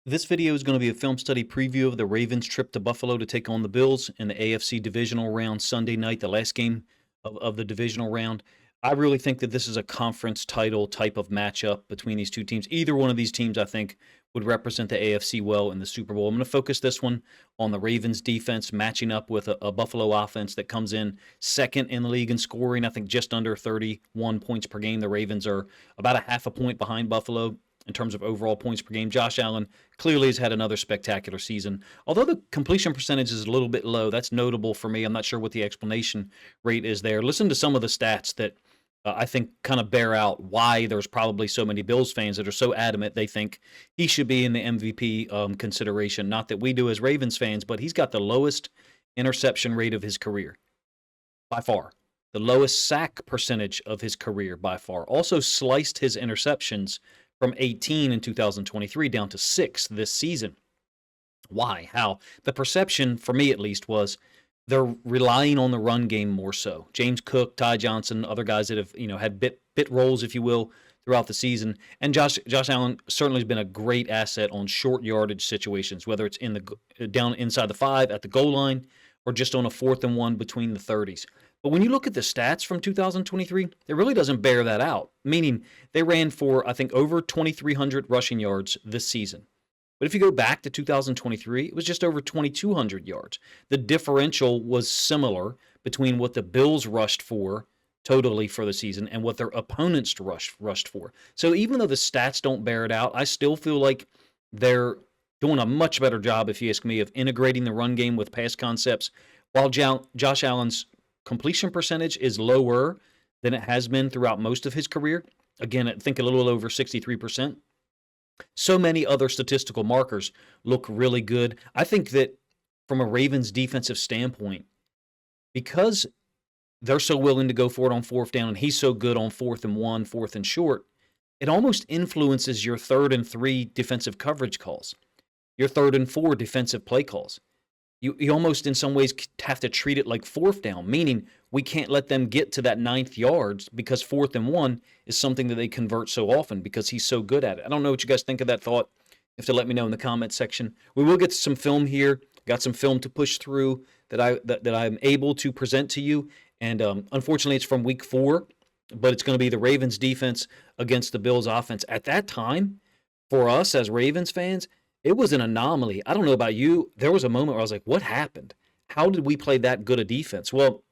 This video is going to be a film study preview of the Ravens' trip to Buffalo to take on the Bills in the AFC divisional round Sunday night, the last game of the divisional round. I really think that this is a conference title type of matchup between these two teams. Either one of these teams, I think, would represent the AFC well in the Super Bowl. I'm going to focus this one on the Ravens' defense matching up with a Buffalo offense that comes in second in the league in scoring, I think just under 31 points per game. The Ravens are about a half a point behind Buffalo in terms of overall points per game. Josh Allen clearly has had another spectacular season. Although the completion percentage is a little bit low, that's notable for me. I'm not sure what the explanation rate is there. Listen to some of the stats that I think kind of bear out why there's probably so many Bills fans that are so adamant they think he should be in the MVP consideration. Not that we do as Ravens fans, but he's got the lowest interception rate of his career by far. The lowest sack percentage of his career by far. Also sliced his interceptions from 18 in 2023 down to 6 this season. Why? How? The perception, for me at least, was they're relying on the run game more so. James Cook, Ty Johnson, other guys that have had bit roles, if you will, throughout the season. And Josh Allen certainly has been a great asset on short yardage situations, whether it's in the down inside the 5 at the goal line or just on a 4th and 1 between the 30s. But when you look at the stats from 2023, it really doesn't bear that out, meaning they ran for, I think, over 2,300 rushing yards this season. But if you go back to 2023, it was just over 2,200 yards. The differential was similar between what the Bills rushed for totally for the season and what their opponents rushed for. So even though the stats don't bear it out, I still feel like they're doing a much better job, if you ask me, of integrating the run game with pass concepts, while Josh Allen's completion percentage is lower than it has been throughout most of his career. Again, I think a little over 63%. So many other statistical markers look really good. I think that from a Ravens defensive standpoint, because they're so willing to go for it on 4th down and he's so good on 4th and 1, 4th and short, it almost influences your 3rd and 3 defensive coverage calls, your 3rd and 4 defensive play calls. You almost in some ways have to treat it like 4th down, meaning we can't let them get to that 9th yards because 4th and 1 is something that they convert so often because he's so good at it. I don't know what you guys think of that thought. You have to let me know in the comment section. We will get to some film here. Got some film to push through that I'm able to present to you. And unfortunately, it's from week 4, but it's going to be the Ravens defense against the Bills offense. At that time, for us as Ravens fans, it was an anomaly. I don't know about you. There was a moment where I was like, what happened? How did we play that good a defense? Well,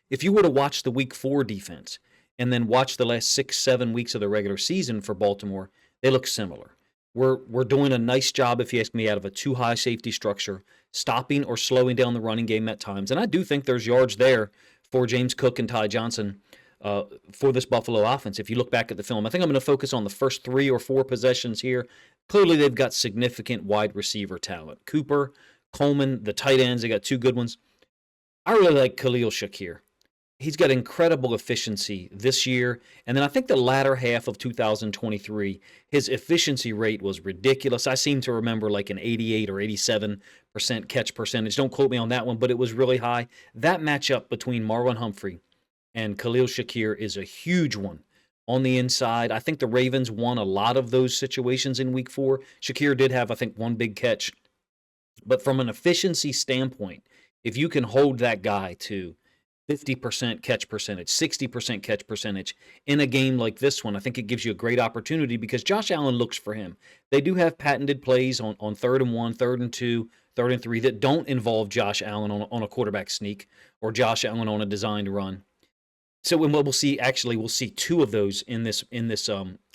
if you were to watch the week 4 defense and then watch the last 6, 7 weeks of the regular season for Baltimore, they look similar. We're doing a nice job, if you ask me, out of a too high safety structure, stopping or slowing down the running game at times. And I do think there's yards there for James Cook and Ty Johnson for this Buffalo offense. If you look back at the film, I think I'm going to focus on the first 3 or 4 possessions here. Clearly, they've got significant wide receiver talent. Cooper, Coleman, the tight ends, they got 2 good ones. I really like Khalil Shakir. He's got incredible efficiency this year. And then I think the latter half of 2023, his efficiency rate was ridiculous. I seem to remember like an 88 or 87% catch percentage. Don't quote me on that one, but it was really high. That matchup between Marlon Humphrey and Khalil Shakir is a huge one on the inside. I think the Ravens won a lot of those situations in week 4. Shakir did have, I think, 1 big catch. But from an efficiency standpoint, if you can hold that guy to 50% catch percentage, 60% catch percentage in a game like this one, I think it gives you a great opportunity because Josh Allen looks for him. They do have patented plays on 3rd and 1, 3rd and 2, 3rd and 3 that don't involve Josh Allen on a quarterback sneak or Josh Allen on a designed run. So what we'll see, actually, we'll see 2 of those in this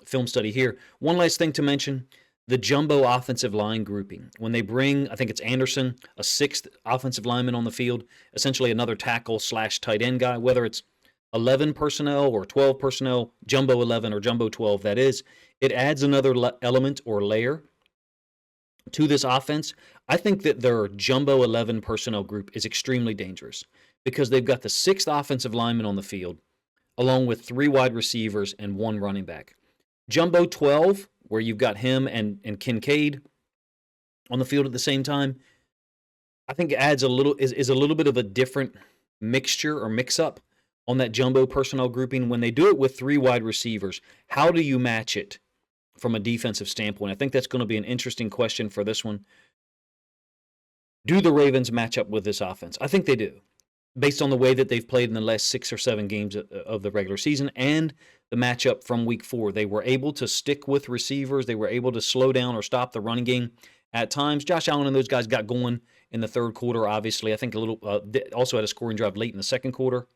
film study here. One last thing to mention, the jumbo offensive line grouping. When they bring, I think it's Anderson, a 6th offensive lineman on the field, essentially another tackle / tight end guy, whether it's 11 personnel or 12 personnel, jumbo 11 or jumbo 12, that is, it adds another element or layer to this offense. I think that their jumbo 11 personnel group is extremely dangerous because they've got the 6th offensive lineman on the field, along with 3 wide receivers and 1 running back. Jumbo 12, where you've got him and Kincaid on the field at the same time, I think adds a little is a little bit of a different mixture or mix-up on that jumbo personnel grouping. When they do it with 3 wide receivers, how do you match it from a defensive standpoint. I think that's going to be an interesting question for this one. Do the Ravens match up with this offense? I think they do, based on the way that they've played in the last 6 or 7 games of the regular season and the matchup from week 4. They were able to stick with receivers. They were able to slow down or stop the running game at times. Josh Allen and those guys got going in the third quarter, obviously. I think a little also had a scoring drive late in the second quarter.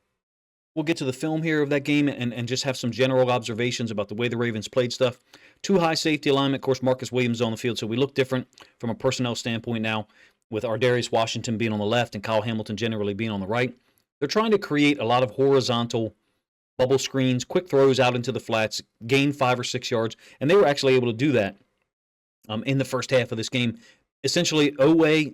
We'll get to the film here of that game and just have some general observations about the way the Ravens played stuff. 2 high safety alignment. Of course, Marcus Williams on the field, so we look different from a personnel standpoint now, with Ardarius Washington being on the left and Kyle Hamilton generally being on the right. They're trying to create a lot of horizontal bubble screens, quick throws out into the flats, gain 5 or 6 yards, and they were actually able to do that in the first half of this game. Essentially, Oweh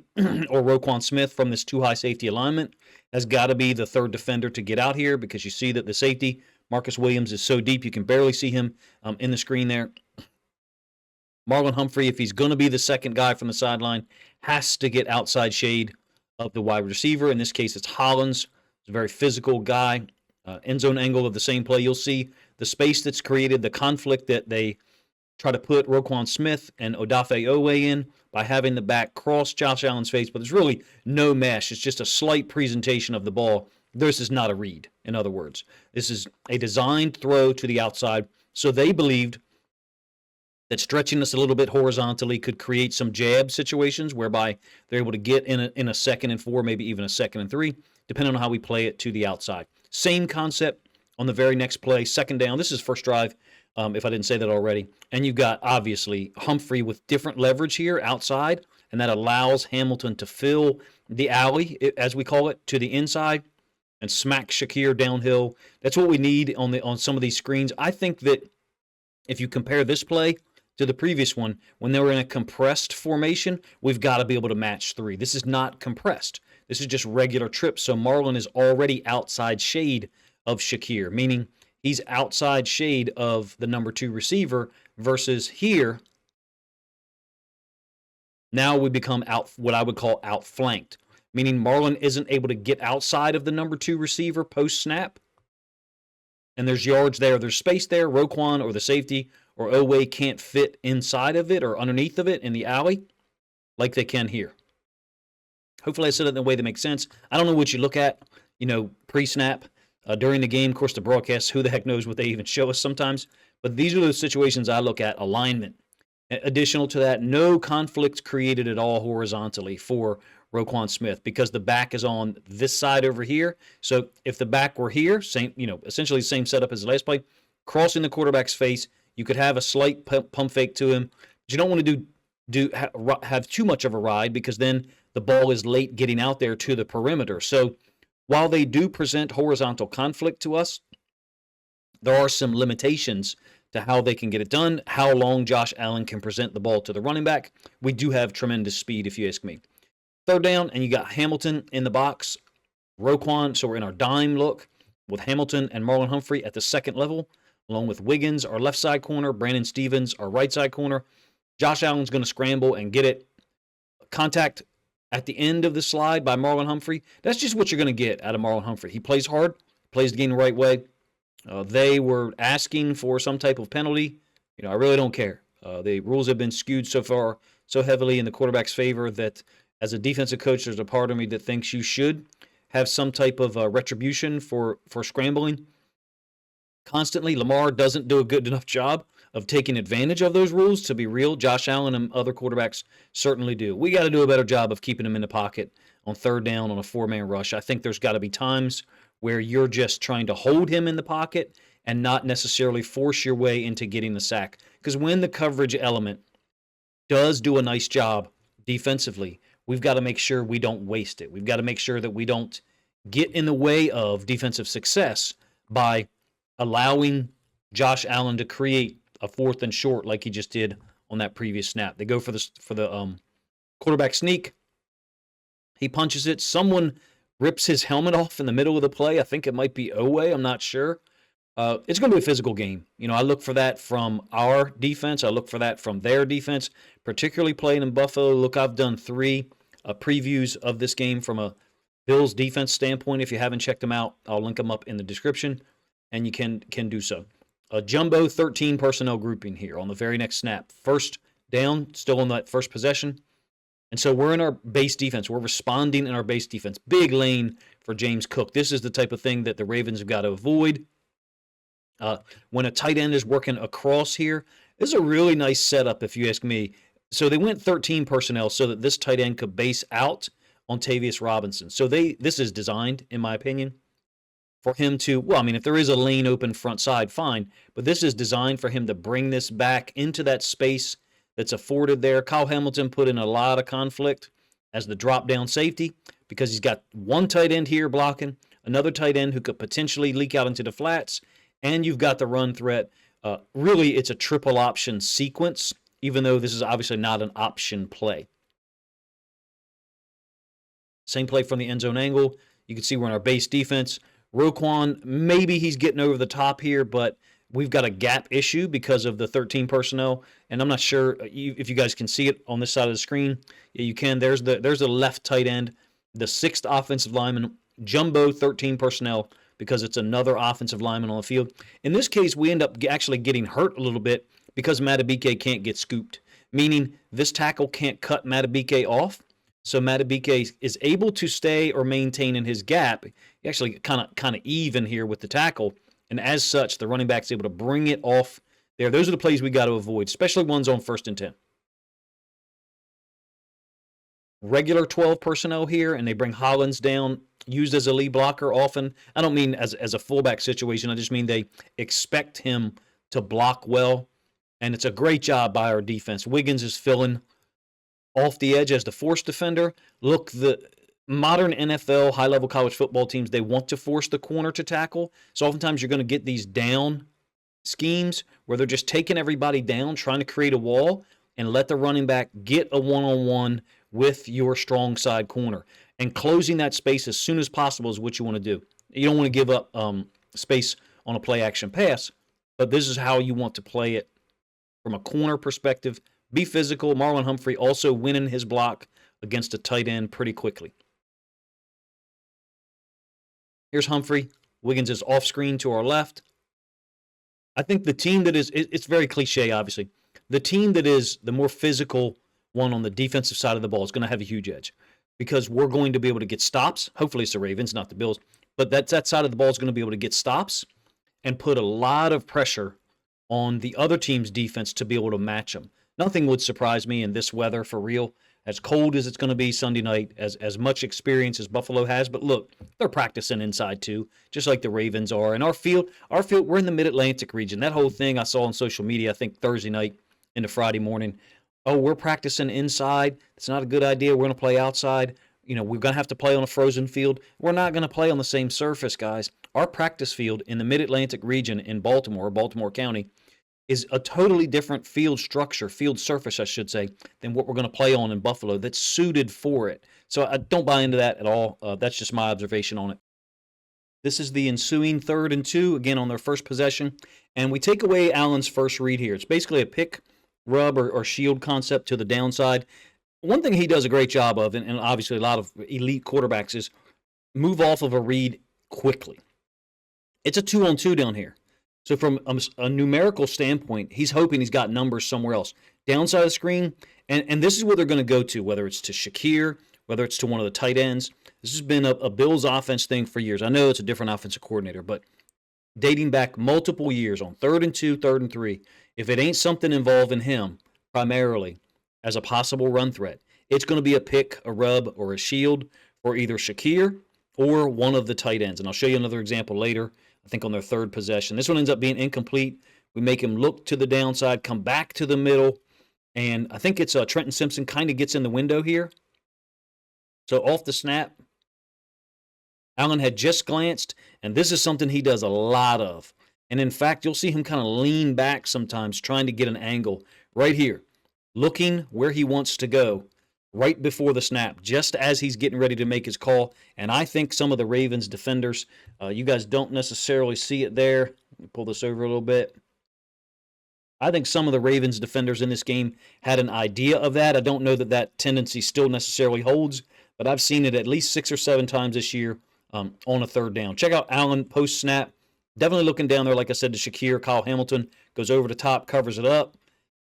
or Roquan Smith from this 2 high safety alignment has got to be the third defender to get out here, because you see that the safety, Marcus Williams, is so deep you can barely see him in the screen there. Marlon Humphrey, if he's going to be the second guy from the sideline, has to get outside shade of the wide receiver. In this case, it's Hollins. He's a very physical guy. End zone angle of the same play. You'll see the space that's created, the conflict that they try to put Roquan Smith and Odafe Oweh in by having the back cross Josh Allen's face, but there's really no mesh. It's just a slight presentation of the ball. This is not a read, in other words. This is a designed throw to the outside. So they believed that stretching this a little bit horizontally could create some jab situations whereby they're able to get in a 2nd and 4, maybe even a 2nd and 3, depending on how we play it to the outside. Same concept on the very next play, 2nd down. This is first drive, if I didn't say that already. And you've got, obviously, Humphrey with different leverage here outside, and that allows Hamilton to fill the alley, as we call it, to the inside and smack Shakir downhill. That's what we need on some of these screens. I think that if you compare this play to the previous one, when they were in a compressed formation, we've got to be able to match 3. This is not compressed. This is just regular trips. So Marlon is already outside shade of Shakir, meaning he's outside shade of the number 2 receiver, versus here, now we become out, what I would call outflanked, meaning Marlon isn't able to get outside of the number 2 receiver post-snap, and there's yards there. There's space there. Roquan or the safety or Oweh can't fit inside of it or underneath of it in the alley like they can here. Hopefully I said it in a way that makes sense. I don't know what you look at, pre-snap, during the game. Of course, the broadcast, who the heck knows what they even show us sometimes. But these are those situations I look at. Alignment. Additional to that, no conflict created at all horizontally for Roquan Smith, because the back is on this side over here. So if the back were here, same, essentially the same setup as the last play, crossing the quarterback's face, you could have a slight pump fake to him. But you don't want to have too much of a ride, because then the ball is late getting out there to the perimeter. So while they do present horizontal conflict to us, there are some limitations to how they can get it done, how long Josh Allen can present the ball to the running back. We do have tremendous speed, if you ask me. 3rd down, and you got Hamilton in the box, Roquan, so we're in our dime look with Hamilton and Marlon Humphrey at the 2nd level, along with Wiggins, our left side corner, Brandon Stevens, our right side corner. Josh Allen's going to scramble and get it. Contact at the end of the slide by Marlon Humphrey. That's just what you're going to get out of Marlon Humphrey. He plays hard, plays the game the right way. They were asking for some type of penalty. I really don't care. The rules have been skewed so far so heavily in the quarterback's favor that as a defensive coach, there's a part of me that thinks you should have some type of retribution for scrambling constantly. Lamar doesn't do a good enough job of taking advantage of those rules, to be real. Josh Allen and other quarterbacks certainly do. We got to do a better job of keeping him in the pocket on 3rd down on a 4-man rush. I think there's got to be times where you're just trying to hold him in the pocket and not necessarily force your way into getting the sack. Because when the coverage element does do a nice job defensively, we've got to make sure we don't waste it. We've got to make sure that we don't get in the way of defensive success by allowing Josh Allen to create a 4th and short like he just did on that previous snap. They go for the quarterback sneak. He punches it. Someone rips his helmet off in the middle of the play. I think it might be Oweh. I'm not sure. It's going to be a physical game. I look for that from our defense. I look for that from their defense, particularly playing in Buffalo. Look, I've done 3 previews of this game from a Bills defense standpoint. If you haven't checked them out, I'll link them up in the description, and you can do so. A jumbo 13 personnel grouping here on the very next snap. First down, still on that first possession. And so we're in our base defense. We're responding in our base defense. Big lane for James Cook. This is the type of thing that the Ravens have got to avoid. When a tight end is working across here, this is a really nice setup, if you ask me. So they went 13 personnel so that this tight end could base out on Tavius Robinson. So this is designed, in my opinion, for him to, well, I mean, if there is a lane open front side, fine. But this is designed for him to bring this back into that space that's afforded there. Kyle Hamilton put in a lot of conflict as the drop-down safety because he's got one tight end here blocking, another tight end who could potentially leak out into the flats, and you've got the run threat. Really, it's a triple option sequence, even though this is obviously not an option play. Same play from the end zone angle. You can see we're in our base defense. Roquan, maybe he's getting over the top here, but we've got a gap issue because of the 13 personnel, and I'm not sure if you guys can see it on this side of the screen. Yeah, you can. There's the left tight end, the sixth offensive lineman, jumbo 13 personnel, because it's another offensive lineman on the field. In this case, we end up actually getting hurt a little bit because Matabike can't get scooped, meaning this tackle can't cut Matabike off. So Matabike is able to stay or maintain in his gap. He actually kind of even here with the tackle, and as such, the running back's able to bring it off there. Those are the plays we got to avoid, especially ones on 1st and 10. Regular 12 personnel here, and they bring Hollins down, used as a lead blocker often. I don't mean as a fullback situation. I just mean they expect him to block well, and it's a great job by our defense. Wiggins is filling off the edge as the force defender. Look, the modern NFL, high-level college football teams, they want to force the corner to tackle. So oftentimes you're going to get these down schemes where they're just taking everybody down, trying to create a wall, and let the running back get a one-on-one with your strong side corner. And closing that space as soon as possible is what you want to do. You don't want to give up space on a play-action pass, but this is how you want to play it from a corner perspective. Be physical. Marlon Humphrey also winning his block against a tight end pretty quickly. Here's Humphrey. Wiggins is off screen to our left. I think the team that is, it's very cliche, obviously. The team that is the more physical one on the defensive side of the ball is going to have a huge edge because we're going to be able to get stops. Hopefully it's the Ravens, not the Bills. But that side of the ball is going to be able to get stops and put a lot of pressure on the other team's defense to be able to match them. Nothing would surprise me in this weather, for real. As cold as it's going to be Sunday night, as much experience as Buffalo has. But look, they're practicing inside too, just like the Ravens are. And our field, we're in the Mid-Atlantic region. That whole thing I saw on social media, I think Thursday night into Friday morning. Oh, we're practicing inside. It's not a good idea. We're going to play outside. You know, we're going to have to play on a frozen field. We're not going to play on the same surface, guys. Our practice field in the Mid-Atlantic region in Baltimore County, is a totally different field structure, field surface, I should say, than what we're going to play on in Buffalo that's suited for it. So I don't buy into that at all. That's just my observation on it. This is the ensuing 3rd and 2, again on their first possession. And we take away Allen's first read here. It's basically a pick, rub, or shield concept to the downside. One thing he does a great job of, and obviously a lot of elite quarterbacks, is move off of a read quickly. It's a 2-on-2 down here. So from a numerical standpoint, he's hoping he's got numbers somewhere else. Downside of the screen, and this is where they're going to go to, whether it's to Shakir, whether it's to one of the tight ends. This has been a Bills offense thing for years. I know it's a different offensive coordinator, but dating back multiple years on 3rd and 2, 3rd and 3, if it ain't something involving him primarily as a possible run threat, it's going to be a pick, a rub, or a shield for either Shakir or one of the tight ends. And I'll show you another example later. I think on their 3rd possession. This one ends up being incomplete. We make him look to the downside, come back to the middle, and I think it's Trenton Simpson kind of gets in the window here. So off the snap, Allen had just glanced, and this is something he does a lot of. And in fact, you'll see him kind of lean back sometimes trying to get an angle right here, looking where he wants to go right before the snap, just as he's getting ready to make his call. And I think some of the Ravens defenders, you guys don't necessarily see it there. Let me pull this over a little bit. I think some of the Ravens defenders in this game had an idea of that. I don't know that that tendency still necessarily holds, but I've seen it at least 6 or 7 times this year on a 3rd down. Check out Allen post-snap. Definitely looking down there, like I said, to Shakir. Kyle Hamilton goes over the top, covers it up.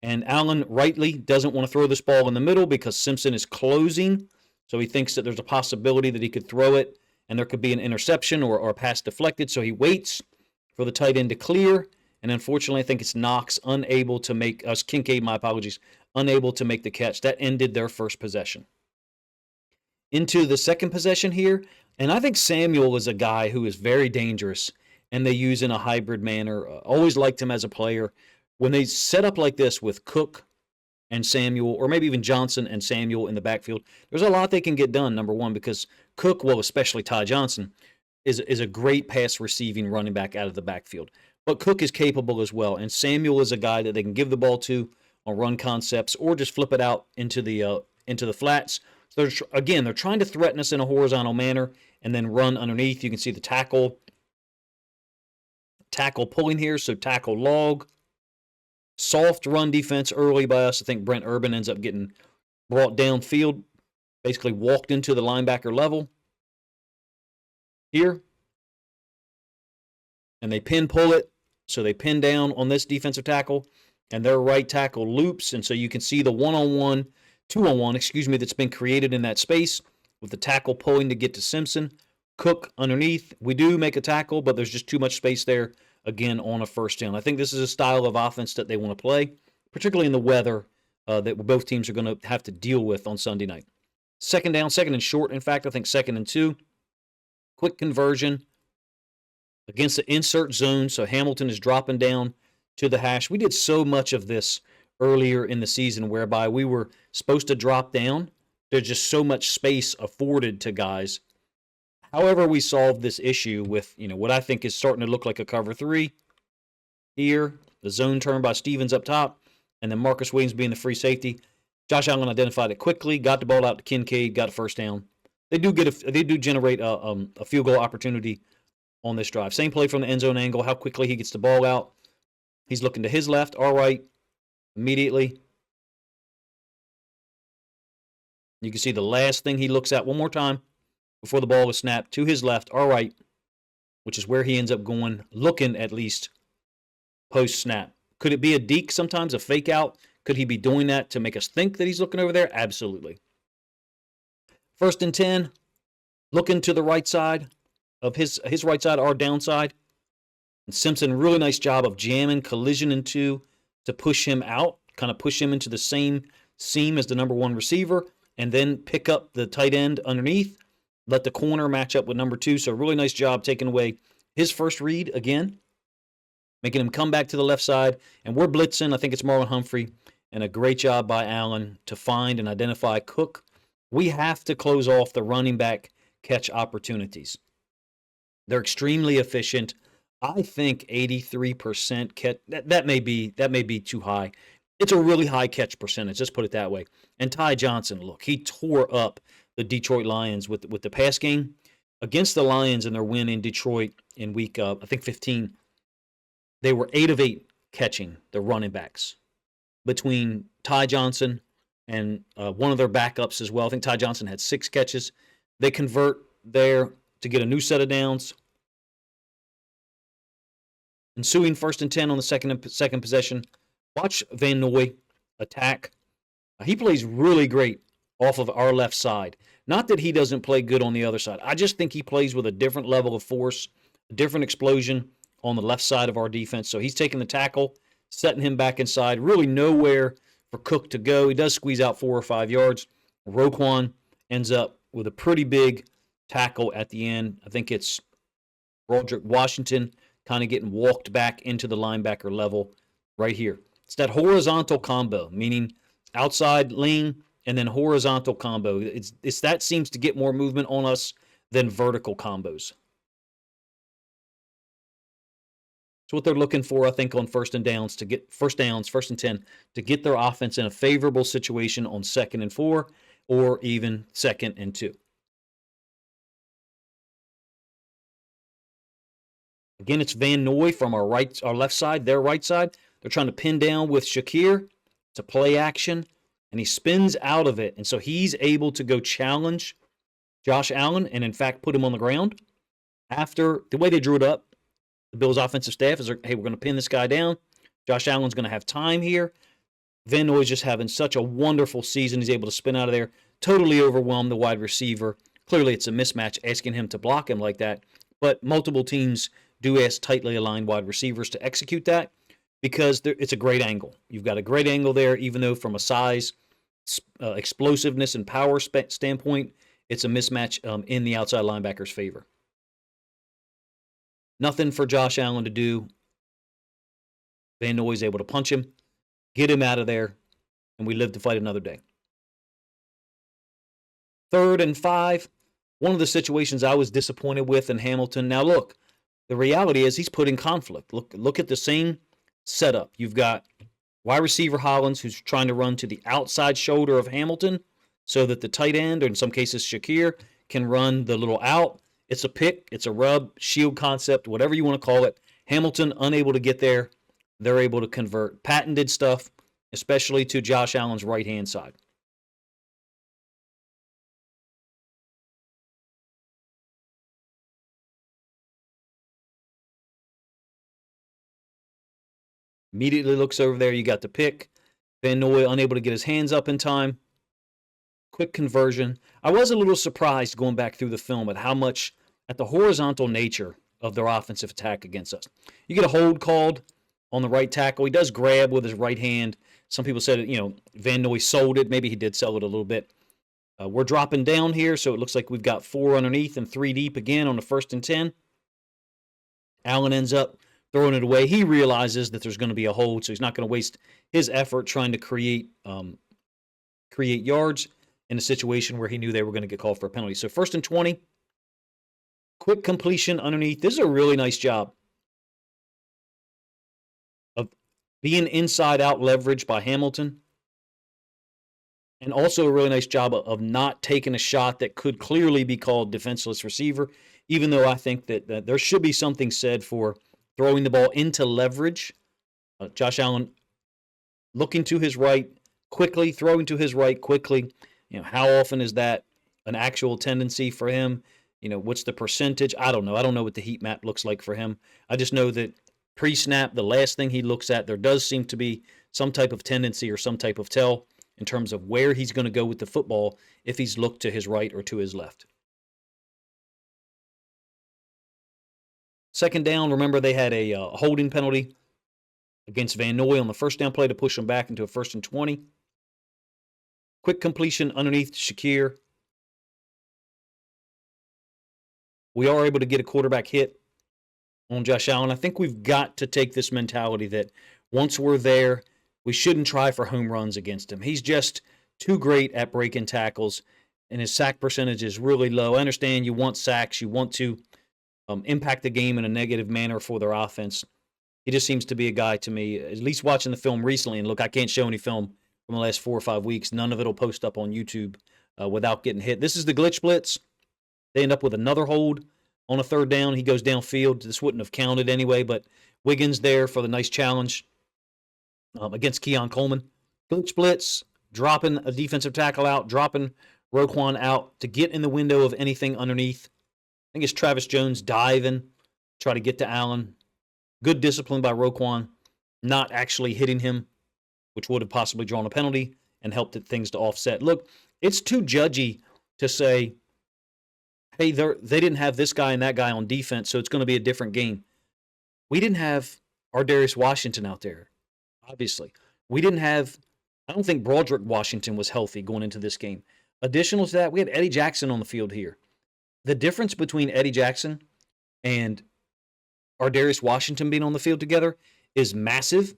And Allen rightly doesn't want to throw this ball in the middle because Simpson is closing. So he thinks that there's a possibility that he could throw it and there could be an interception or a pass deflected. So he waits for the tight end to clear. And unfortunately, I think it's Knox unable to make us, Kincaid, my apologies, unable to make the catch. That ended their first possession. Into the second possession here. And I think Samuel is a guy who is very dangerous and they use in a hybrid manner. Always liked him as a player. When they set up like this with Cook and Samuel, or maybe even Johnson and Samuel in the backfield, there's a lot they can get done, number one, because Cook, well, especially Ty Johnson, is a great pass receiving running back out of the backfield. But Cook is capable as well, and Samuel is a guy that they can give the ball to on run concepts or just flip it out into the flats. So they're trying to threaten us in a horizontal manner and then run underneath. You can see the tackle pulling here, so tackle log. Soft run defense early by us. I think Brent Urban ends up getting brought downfield, basically walked into the linebacker level here. And they pin pull it, so they pin down on this defensive tackle, and their right tackle loops, and so you can see the 1-on-1, 2-on-1, that's been created in that space with the tackle pulling to get to Simpson. Cook underneath. We do make a tackle, but there's just too much space there, again, on a first down. I think this is a style of offense that they want to play, particularly in the weather that both teams are going to have to deal with on Sunday night. Second down, second and short. In fact, I think 2nd and 2. Quick conversion against the insert zone, so Hamilton is dropping down to the hash. We did so much of this earlier in the season whereby we were supposed to drop down. There's just so much space afforded to guys. However, we solved this issue with, what I think is starting to look like a cover 3 here. The zone turn by Stevens up top, and then Marcus Williams being the free safety. Josh Allen identified it quickly, got the ball out to Kincaid, got a first down. They do generate a field goal opportunity on this drive. Same play from the end zone angle, how quickly he gets the ball out. He's looking to his left, our right, immediately. You can see the last thing he looks at one more time before the ball is snapped, to his left, our right, which is where he ends up going, looking at least post-snap. Could it be a deke sometimes, a fake out? Could he be doing that to make us think that he's looking over there? Absolutely. 1st and 10, looking to the right side of his right side, our downside. And Simpson, really nice job of jamming, collision into to push him out, kind of push him into the same seam as the number 1 receiver, and then pick up the tight end underneath. Let the corner match up with number 2. So really nice job taking away his first read again, making him come back to the left side. And we're blitzing. I think it's Marlon Humphrey. And a great job by Allen to find and identify Cook. We have to close off the running back catch opportunities. They're extremely efficient. I think 83% catch. That may be too high. It's a really high catch percentage. Let's put it that way. And Ty Johnson, look, he tore up the Detroit Lions with the pass game against the Lions in their win in Detroit in week, I think 15. They were 8 of 8 catching the running backs between Ty Johnson and one of their backups as well. I think Ty Johnson had 6 catches. They convert there to get a new set of downs. Ensuing 1st and 10 on the second possession. Watch Van Noy attack. He plays really great off of our left side. Not that he doesn't play good on the other side. I just think he plays with a different level of force, a different explosion on the left side of our defense. So he's taking the tackle, setting him back inside. Really nowhere for Cook to go. He does squeeze out 4 or 5 yards. Roquan ends up with a pretty big tackle at the end. I think it's Roderick Washington kind of getting walked back into the linebacker level right here. It's that horizontal combo, meaning outside lean and then horizontal combo. It's that seems to get more movement on us than vertical combos. So what they're looking for, I think, on first and 10, to get their offense in a favorable situation on 2nd and 4 or even 2nd and 2. Again, it's Van Noy from our left side, their right side. They're trying to pin down with Shakir. It's a play action, and he spins out of it. And so he's able to go challenge Josh Allen and, in fact, put him on the ground. After the way they drew it up, The Bills' offensive staff is, hey, we're going to pin this guy down. Josh Allen's going to have time here. Van Noy's just having such a wonderful season. He's able to spin out of there, totally overwhelm the wide receiver. Clearly, it's a mismatch asking him to block him like that. But multiple teams do ask tightly aligned wide receivers to execute that because it's a great angle. You've got a great angle there, even though from a size, explosiveness, and power standpoint, it's a mismatch in the outside linebacker's favor. Nothing for Josh Allen to do. Van Noy's able to punch him, get him out of there, and we live to fight another day. 3rd and 5, one of the situations I was disappointed with in Hamilton. Now, look, the reality is he's put in conflict. Look at the same setup. You've got wide receiver Hollins, who's trying to run to the outside shoulder of Hamilton so that the tight end, or in some cases Shakir, can run the little out. It's a pick, it's a rub, shield concept, whatever you want to call it. Hamilton unable to get there. They're able to convert patented stuff, especially to Josh Allen's right-hand side. Immediately looks over there. You got the pick. Van Noy unable to get his hands up in time. Quick conversion. I was a little surprised going back through the film at how much, at the horizontal nature of their offensive attack against us. You get a hold called on the right tackle. He does grab with his right hand. Some people said, Van Noy sold it. Maybe he did sell it a little bit. We're dropping down here, so it looks like we've got 4 underneath and 3 deep again on the 1st and 10. Allen ends up throwing it away. He realizes that there's going to be a hold, so he's not going to waste his effort trying to create yards in a situation where he knew they were going to get called for a penalty. So 1st and 20, quick completion underneath. This is a really nice job of being inside-out leverage by Hamilton, and also a really nice job of not taking a shot that could clearly be called defenseless receiver, even though I think that there should be something said for throwing the ball into leverage. Josh Allen looking to his right quickly, throwing to his right quickly. How often is that an actual tendency for him? What's the percentage? I don't know. I don't know what the heat map looks like for him. I just know that pre-snap, the last thing he looks at, there does seem to be some type of tendency or some type of tell in terms of where he's going to go with the football if he's looked to his right or to his left. 2nd down, remember they had a holding penalty against Van Noy on the 1st down play to push them back into a 1st and 20. Quick completion underneath Shakir. We are able to get a quarterback hit on Josh Allen. I think we've got to take this mentality that once we're there, we shouldn't try for home runs against him. He's just too great at breaking tackles, and his sack percentage is really low. I understand you want sacks. You want to impact the game in a negative manner for their offense. He just seems to be a guy to me, at least watching the film recently, and look, I can't show any film from the last 4 or 5 weeks. None of it will post up on YouTube without getting hit. This is the glitch blitz. They end up with another hold on a 3rd down. He goes downfield. This wouldn't have counted anyway, but Wiggins there for the nice challenge against Keon Coleman. Glitch blitz, dropping a defensive tackle out, dropping Roquan out to get in the window of anything underneath. I think it's Travis Jones diving, try to get to Allen. Good discipline by Roquan, not actually hitting him, which would have possibly drawn a penalty and helped things to offset. Look, it's too judgy to say, hey, they didn't have this guy and that guy on defense, so it's going to be a different game. We didn't have Ardarius Washington out there, obviously. We didn't have, I don't think Broderick Washington was healthy going into this game. Additional to that, we had Eddie Jackson on the field here. The difference between Eddie Jackson and Ardarius Washington being on the field together is massive.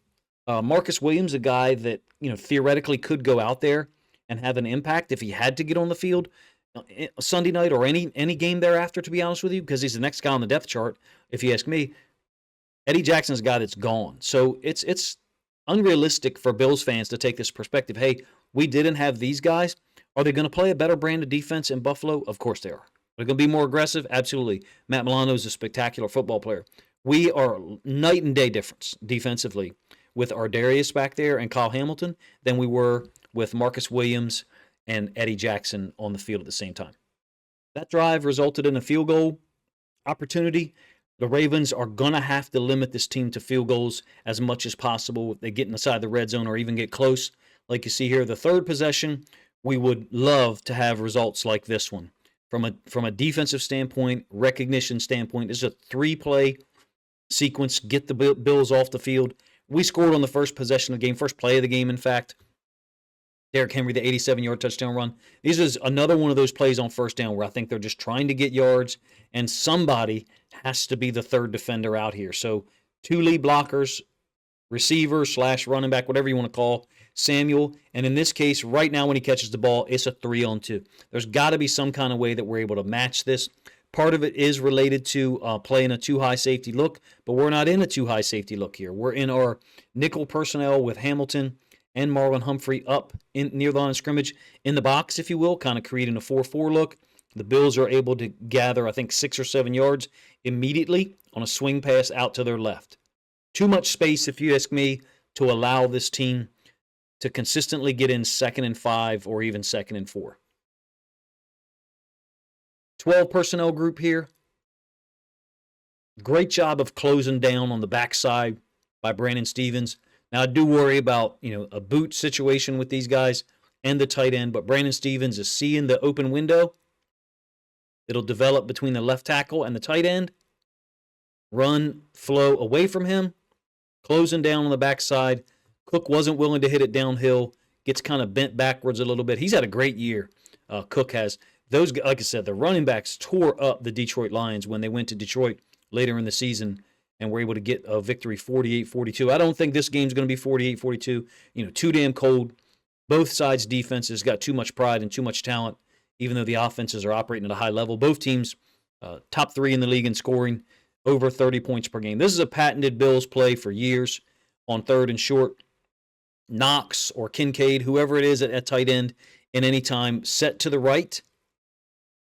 Marcus Williams, a guy that theoretically could go out there and have an impact if he had to get on the field Sunday night or any game thereafter, to be honest with you, because he's the next guy on the depth chart, if you ask me. Eddie Jackson's a guy that's gone. So it's unrealistic for Bills fans to take this perspective. Hey, we didn't have these guys. Are they going to play a better brand of defense in Buffalo? Of course they are. They're going to be more aggressive? Absolutely. Matt Milano is a spectacular football player. We are night and day difference defensively with Ardarius back there and Kyle Hamilton than we were with Marcus Williams and Eddie Jackson on the field at the same time. That drive resulted in a field goal opportunity. The Ravens are going to have to limit this team to field goals as much as possible if they get inside the red zone or even get close. Like you see here, the third possession, we would love to have results like this one. From a defensive standpoint, recognition standpoint, this is a 3-play sequence, get the Bills off the field. We scored on the first possession of the game, first play of the game, in fact. Derrick Henry, the 87-yard touchdown run. This is another one of those plays on first down where I think they're just trying to get yards, and somebody has to be the third defender out here. So 2 lead blockers, receiver / running back, whatever you want to call Samuel. And in this case, right now when he catches the ball, it's a 3-on-2. There's got to be some kind of way that we're able to match this. Part of it is related to playing a too-high safety look, but we're not in a too-high safety look here. We're in our nickel personnel with Hamilton and Marlon Humphrey up in near the line of scrimmage in the box, if you will, kind of creating a 4-4 look. The Bills are able to gather, I think, 6 or 7 yards immediately on a swing pass out to their left. Too much space, if you ask me, to allow this team to consistently get in 2nd and 5 or even 2nd and 4. 12 personnel group here. Great job of closing down on the backside by Brandon Stephens. Now, I do worry about, a boot situation with these guys and the tight end, but Brandon Stephens is seeing the open window. It'll develop between the left tackle and the tight end. Run, flow away from him, closing down on the backside. Cook wasn't willing to hit it downhill, gets kind of bent backwards a little bit. He's had a great year, Cook has. Those, like I said, the running backs tore up the Detroit Lions when they went to Detroit later in the season and were able to get a victory 48-42. I don't think this game's going to be 48-42. Too damn cold. Both sides' defenses got too much pride and too much talent, even though the offenses are operating at a high level. Both teams top 3 in the league in scoring, over 30 points per game. This is a patented Bills play for years on 3rd and short. Knox or Kincaid, whoever it is at tight end, in any time, set to the right,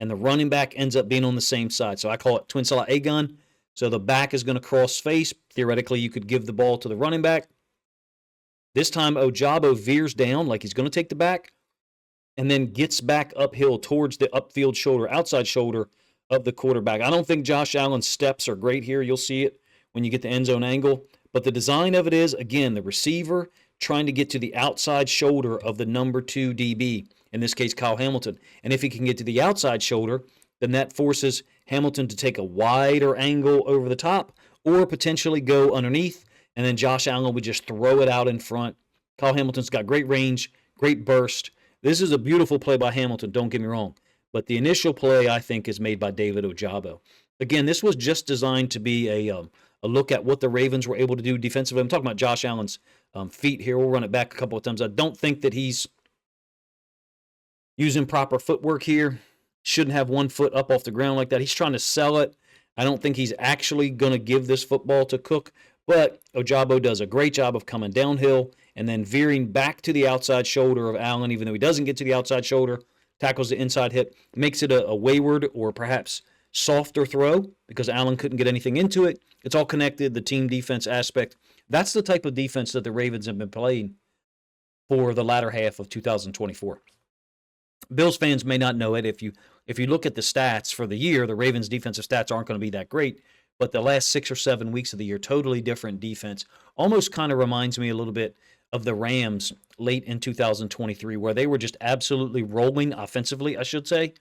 and the running back ends up being on the same side. So I call it twin slot A-gun. So the back is going to cross face. Theoretically, you could give the ball to the running back. This time, Ojabo veers down like he's going to take the back and then gets back uphill towards the upfield shoulder, outside shoulder of the quarterback. I don't think Josh Allen's steps are great here. You'll see it when you get the end zone angle. But the design of it is, again, the receiver trying to get to the outside shoulder of the number 2 DB, in this case, Kyle Hamilton. And if he can get to the outside shoulder, then that forces Hamilton to take a wider angle over the top or potentially go underneath, and then Josh Allen would just throw it out in front. Kyle Hamilton's got great range, great burst. This is a beautiful play by Hamilton, don't get me wrong. But the initial play, I think, is made by David Ojabo. Again, this was just designed to be a look at what the Ravens were able to do defensively. I'm talking about Josh Allen's feet here. We'll run it back a couple of times. I don't think that he's using proper footwork here. Shouldn't have one foot up off the ground like that. He's trying to sell it. I don't think he's actually going to give this football to Cook, but Ojabo does a great job of coming downhill and then veering back to the outside shoulder of Allen, even though he doesn't get to the outside shoulder, tackles the inside hip, makes it a wayward or perhaps softer throw because Allen couldn't get anything into it. It's all connected, the team defense aspect. That's the type of defense that the Ravens have been playing for the latter half of 2024. Bills fans may not know it. If you look at the stats for the year, the Ravens' defensive stats aren't going to be that great. But the last 6 or 7 weeks of the year, totally different defense. Almost kind of reminds me a little bit of the Rams late in 2023, where they were just absolutely rolling offensively, I should say.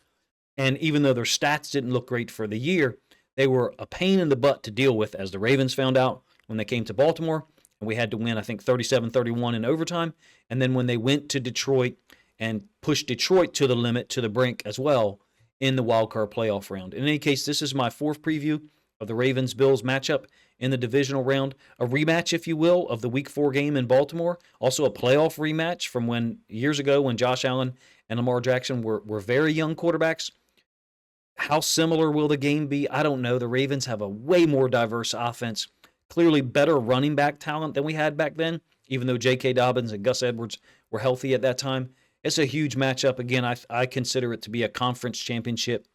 And even though their stats didn't look great for the year, they were a pain in the butt to deal with, as the Ravens found out when they came to Baltimore. And we had to win, I think, 37-31 in overtime. And then when they went to Detroit and pushed Detroit to the limit, to the brink as well, in the wildcard playoff round. In any case, this is my 4th preview of the Ravens-Bills matchup in the divisional round. A rematch, if you will, of the Week 4 game in Baltimore. Also a playoff rematch from years ago when Josh Allen and Lamar Jackson were very young quarterbacks. How similar will the game be? I don't know. The Ravens have a way more diverse offense. Clearly better running back talent than we had back then, even though J.K. Dobbins and Gus Edwards were healthy at that time. It's a huge matchup. Again, I consider it to be a conference championship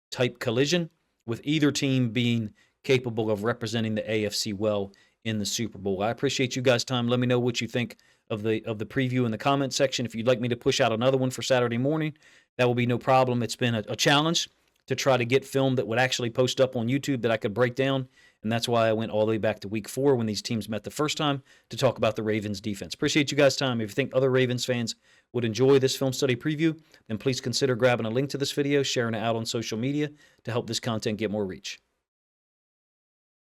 type collision, with either team being capable of representing the AFC well in the Super Bowl. I appreciate you guys' time. Let me know what you think of the preview in the comment section. If you'd like me to push out another one for Saturday morning, that will be no problem. It's been a challenge to try to get film that would actually post up on YouTube that I could break down. And that's why I went all the way back to week 4 when these teams met the first time to talk about the Ravens defense. Appreciate you guys' time. If you think other Ravens fans would enjoy this film study preview, then please consider grabbing a link to this video, sharing it out on social media to help this content get more reach.